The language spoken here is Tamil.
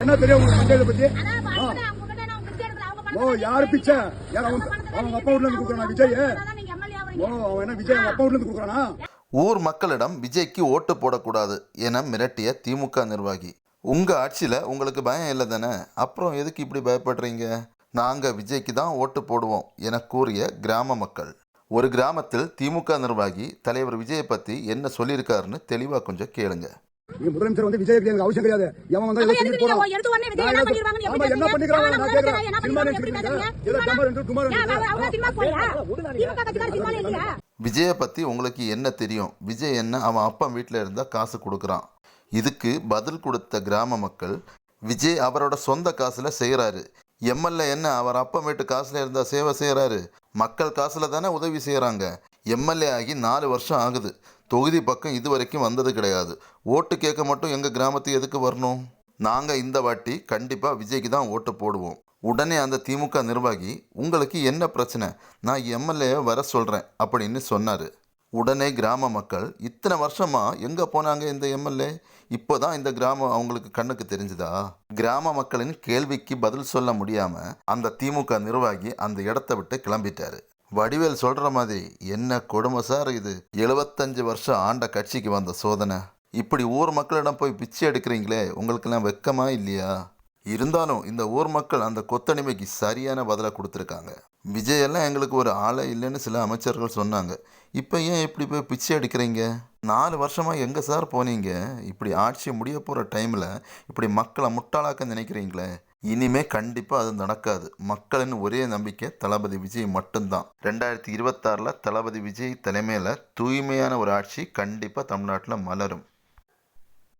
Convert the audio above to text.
என்ன தெரியும் உங்களுக்கு பஞ்சாயத்தை பத்தி? ஓ யாரு பிச்சை? யார் அவங்க அப்பா வீட்டுல இருந்து கொடுக்குறானா விஜய்? ஓ அவன் என்ன விஜய் அவங்க அப்பா வீட்டுல இருந்து கொடுக்குறானா? ஊர் மக்களிடம் விஜய்க்கு ஓட்டு போடக்கூடாது என மிரட்டிய திமுக நிர்வாகி. உங்க ஆட்சியில உங்களுக்கு பயம் இல்லை தானே, அப்புறம் எதுக்கு இப்படி பயப்படுறீங்க? நாங்க விஜய்க்கு தான் ஓட்டு போடுவோம் என கூறிய கிராம மக்கள். ஒரு கிராமத்தில் திமுக நிர்வாகி தலைவர் விஜயை பத்தி என்ன சொல்லியிருக்காருன்னு தெளிவா கொஞ்சம் கேளுங்க. முதலமைச்சர் வந்து விஜய் எனக்கு அவசியம் கிடையாது. எவன் வந்தா என்ன பண்ணிக்கிறாங்க நான் கேக்குறேன். விஜயை பத்தி உங்களுக்கு என்ன தெரியும்? விஜய் என்ன அவன் அப்பா வீட்டில் இருந்தா காசு கொடுக்குறான். இதுக்கு பதில் கொடுத்த கிராம மக்கள், விஜய் அவரோட சொந்த காசுல செய்யறாரு. எம்எல்ஏ என்ன அவர் அப்பா வீட்டு காசுல இருந்தா சேவை செய்யறாரு? மக்கள் காசுல தானே உதவி செய்யறாங்க. எம்எல்ஏ ஆகி 4 வருஷம் ஆகுது. தொகுதி பக்கம் இது வரைக்கும் வந்தது கிடையாது. ஓட்டு கேட்க மட்டும் எங்கள் கிராமத்துக்கு எதுக்கு வரணும்? நாங்கள் இந்த வாட்டி கண்டிப்பாக விஜய்க்கு தான் ஓட்டு போடுவோம். உடனே அந்த திமுக நிர்வாகி, உங்களுக்கு என்ன பிரச்சனை, நான் எம்எல்ஏ வர சொல்கிறேன் அப்படின்னு சொன்னார். உடனே கிராம மக்கள், இத்தனை வருஷமா எங்கே போனாங்க இந்த எம்எல்ஏ? இப்போ தான் இந்த கிராமம் அவங்களுக்கு கண்ணுக்கு தெரிஞ்சுதா? கிராம மக்களின் கேள்விக்கு பதில் சொல்ல முடியாமல் அந்த திமுக நிர்வாகி அந்த இடத்த விட்டு கிளம்பிட்டாரு. வடிவேல் சொல்கிற மாதிரி, என்ன கொடுமை சார் இது, 75 வருஷம் ஆண்ட கட்சிக்கு வந்த சோதனை. இப்படி ஊர் மக்களிடம் போய் பிச்சை எடுக்கிறீங்களே, உங்களுக்கெல்லாம் வெக்கமா இல்லையா? இருந்தாலும் இந்த ஊர் மக்கள் அந்த கொத்தடிமைக்கு சரியான பதிலை கொடுத்துருக்காங்க. விஜயெல்லாம் எங்களுக்கு ஒரு ஆளே இல்லைன்னு சில அமைச்சர்கள் சொன்னாங்க. இப்போ ஏன் இப்படி போய் பிச்சை எடுக்கிறீங்க? 4 வருஷமாக எங்கே சார் போனீங்க? இப்படி ஆட்சி முடிய போகிற டைமில் இப்படி மக்களை முட்டாளாக்க நினைக்கிறீங்களே, இனிமே கண்டிப்பாக அது நடக்காது. மக்களின் ஒரே நம்பிக்கை தளபதி விஜய் மட்டும்தான். 2026 தளபதி விஜய் தலைமையில் தூய்மையான ஒரு ஆட்சி கண்டிப்பாக தமிழ்நாட்டில் மலரும்.